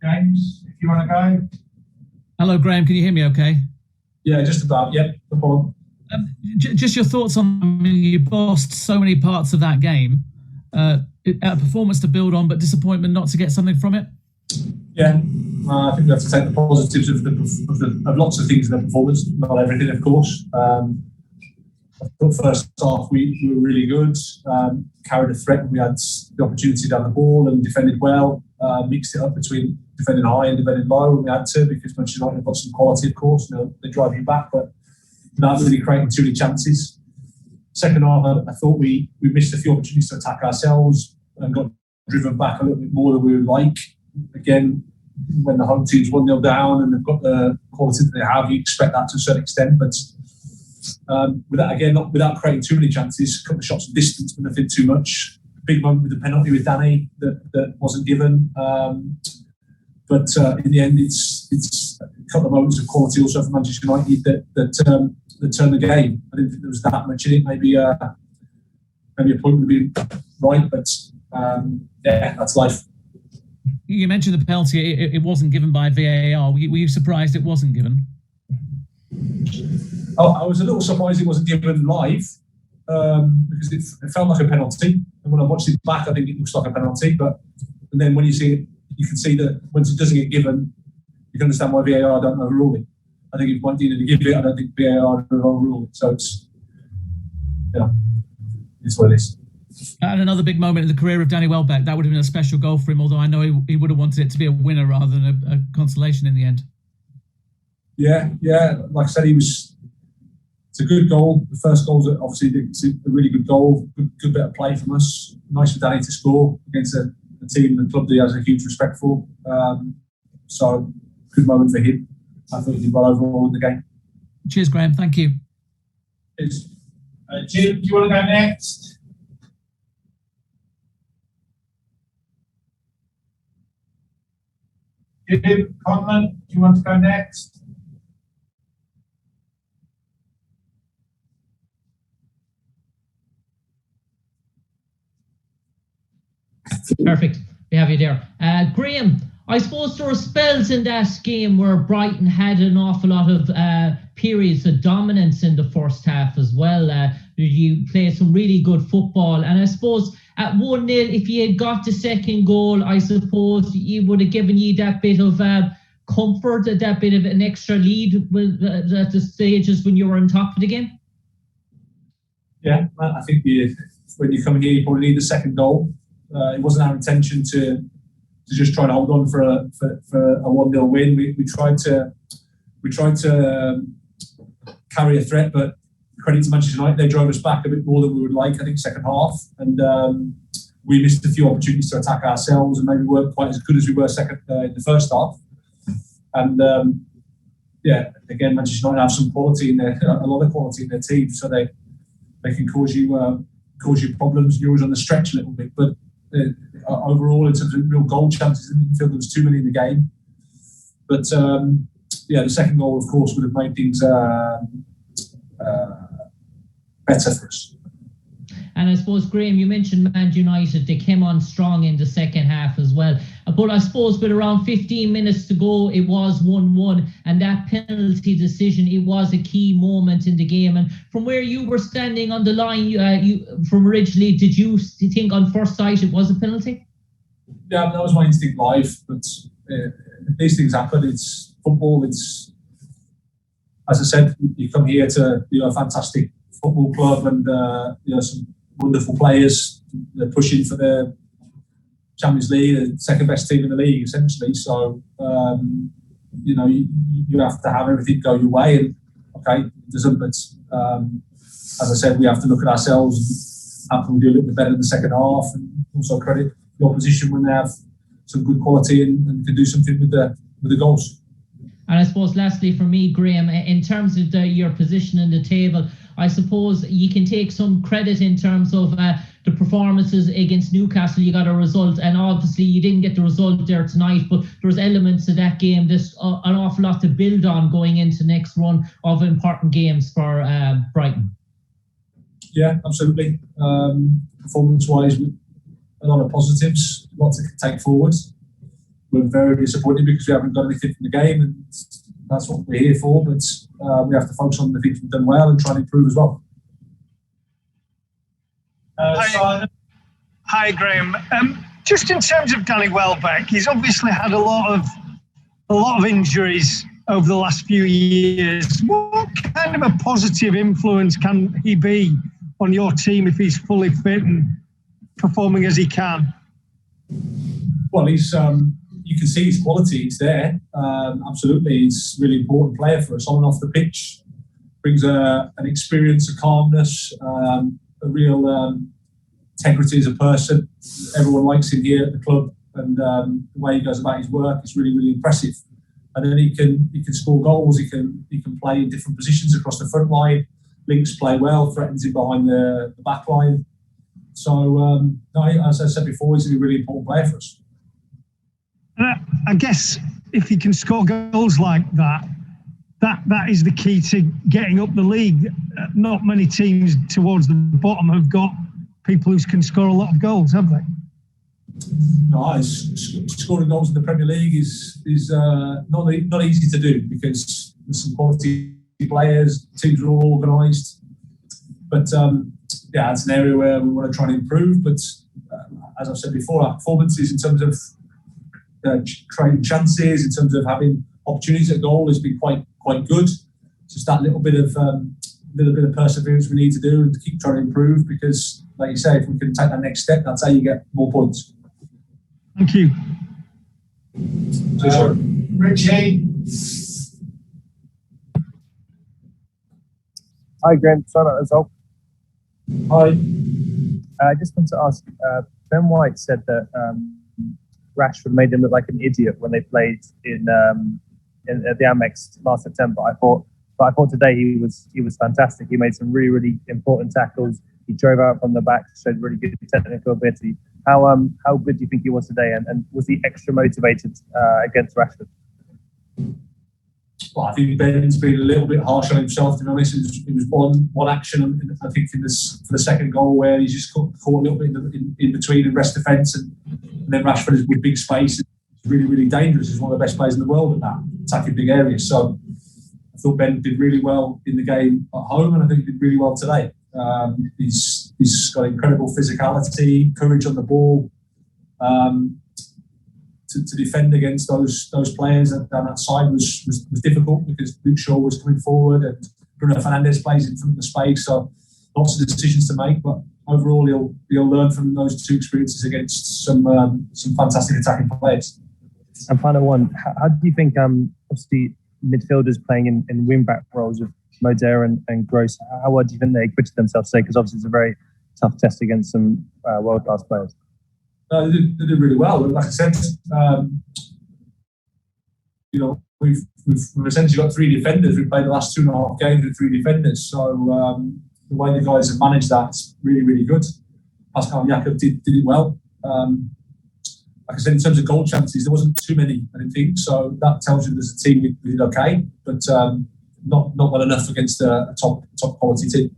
James, if you want to go. Hello, Graham. Can you hear me okay? Yeah, just about. Yeah, no problem. Just your thoughts on, you bossed so many parts of that game. A performance to build on, but disappointment not to get something from it? Yeah, I think we have to take the positives of lots of things in the performance, not everything, of course. I thought first half we were really good, carried a threat when we had the opportunity down the ball and defended well, mixed it up between defending high and defending low when we had to, because Manchester United have got some quality, of course. They drive you back, but not really creating too many chances. Second half, I thought we missed a few opportunities to attack ourselves and got driven back a little bit more than we would like. Again, when the home team's 1-0 down and they've got the quality that they have, you expect that to a certain extent. But without creating too many chances, a couple of shots of distance, but nothing too much. Big moment with the penalty with Danny that wasn't given. But in the end, it's a couple of moments of quality also for Manchester United that turned the game. I didn't think there was that much in it. Maybe a point would have been right, but yeah, that's life. You mentioned the penalty. It wasn't given by VAR. Were you surprised it wasn't given? I was a little surprised it wasn't given live because it felt like a penalty. And when I watched it back, I think it looks like a penalty. And then when you see it, you can see that once it doesn't get given, you can understand why VAR don't overrule it. I think if it needed to give it, I don't think VAR will overrule it. So it's what it is. And another big moment in the career of Danny Welbeck. That would have been a special goal for him, although I know he would have wanted it to be a winner rather than a consolation in the end. Yeah. Like I said, it's a good goal. The first goal's obviously a really good goal. Good bit of play from us. Nice for Danny to score against a team and club that he has a huge respect for. So good moment for him. I thought he did well overall in the game. Cheers, Graham. Thank you. Cheers. Jim, do you want to go next? Jim Conlon, do you want to go next? Perfect. We have you there. Graham, I suppose there were spells in that game where Brighton had an awful lot of periods of dominance in the first half as well. You played some really good football, and I suppose at 1-0, if you had got the second goal, I suppose it would have given you that bit of comfort, that bit of an extra lead at the stages when you were on top of the game. Yeah, I think when you come in here, you probably need the second goal. It wasn't our intention to just try to hold on for a 1-0 win. We tried to carry a threat, but credit to Manchester United, they drove us back a bit more than we would like, I think, second half. And we missed a few opportunities to attack ourselves and maybe weren't quite as good as we were in the first half. And again, Manchester United have some quality in there, a lot of quality in their team, so they can cause you problems. You're always on the stretch a little bit, but overall, in terms of real goal chances, I didn't feel there was too many in the game. But the second goal, of course, would have made things better for us. And I suppose, Graham, you mentioned Man United, they came on strong in the second half as well. But I suppose with around 15 minutes to go, it was 1-1. And that penalty decision, it was a key moment in the game. And from where you were standing on the line, you from originally, did you think on first sight it was a penalty? Yeah, that was my instinct live. But these things happen. It's football. It's, as I said, you come here to a fantastic football club and some wonderful players. They're pushing for the Champions League, the second best team in the league, essentially. So you have to have everything go your way. And okay, it doesn't. But as I said, we have to look at ourselves and how can we do a little bit better in the second half, and also credit the opposition when they have some good quality and can do something with the goals. And I suppose lastly for me, Graham, in terms of your position in the table, I suppose you can take some credit in terms of the performances against Newcastle. You got a result, and obviously you didn't get the result there tonight, but there's elements of that game, there's an awful lot to build on going into next run of important games for Brighton. Yeah, absolutely. Performance-wise, a lot of positives, a lot to take forward. we're very disappointed because we haven't got anything from the game, and that's what we're here for. But we have to focus on the things we've done well and try and improve as well. Simon? Hi, Graham. Just in terms of Danny Welbeck, he's obviously had a lot of injuries over the last few years. What kind of a positive influence can he be on your team if he's fully fit and performing as he can? Well, he's you can see his quality. It's there. Absolutely, he's a really important player for us on and off the pitch. Brings an experience, a calmness, a real integrity as a person. Everyone likes him here at the club, and the way he goes about his work is really, really impressive. And then he can score goals. He can play in different positions across the front line. Links play well, threatens him behind the back line. So, as I said before, he's a really important player for us. I guess if he can score goals like that is the key to getting up the league. Not many teams towards the bottom have got people who can score a lot of goals, have they? No, scoring goals in the Premier League is not easy to do because there's some quality players, teams are all organised. But it's an area where we want to try and improve. But as I've said before, our performances in terms of creating chances, in terms of having opportunities at goal, has been quite good. Just that little bit of perseverance we need to do and to keep trying to improve. Because, like you say, if we can take that next step, that's how you get more points. Thank you. Richie? Hi, Graham. Sorry about the result. Hi. I just want to ask, Ben White said that Rashford made him look like an idiot when they played at the Amex last September. I thought today he was fantastic. He made some really, really important tackles. He drove out from the back, showed really good technical ability. How good do you think he was today, and was he extra motivated against Rashford? Well, I think Ben's been a little bit harsh on himself, to be honest. It was one action, I think, for the second goal where he just caught a little bit in between and rest defence, and then Rashford is with big space. It's really, really dangerous. He's one of the best players in the world at that, attacking big areas. So I thought Ben did really well in the game at home, and I think he did really well today. He's got incredible physicality, courage on the ball. To defend against those players down that side was difficult because Luke Shaw was coming forward and Bruno Fernandes plays in front of the space, so lots of decisions to make. But overall, he'll learn from those two experiences against some fantastic attacking players. And final one, how do you think obviously midfielders playing in wing-back roles of Moder and Gross, how well do you think they acquitted themselves today? Because obviously it's a very tough test against some world-class players. No, they did really well. Like I said, we've essentially got three defenders. We've played the last 2.5 games with three defenders. So the way the guys have managed that's really, really good. Pascal Jakob did it well. Like I said, in terms of goal chances, there wasn't too many, I didn't think. So that tells you there's a team we did okay, but not well enough against a top quality team.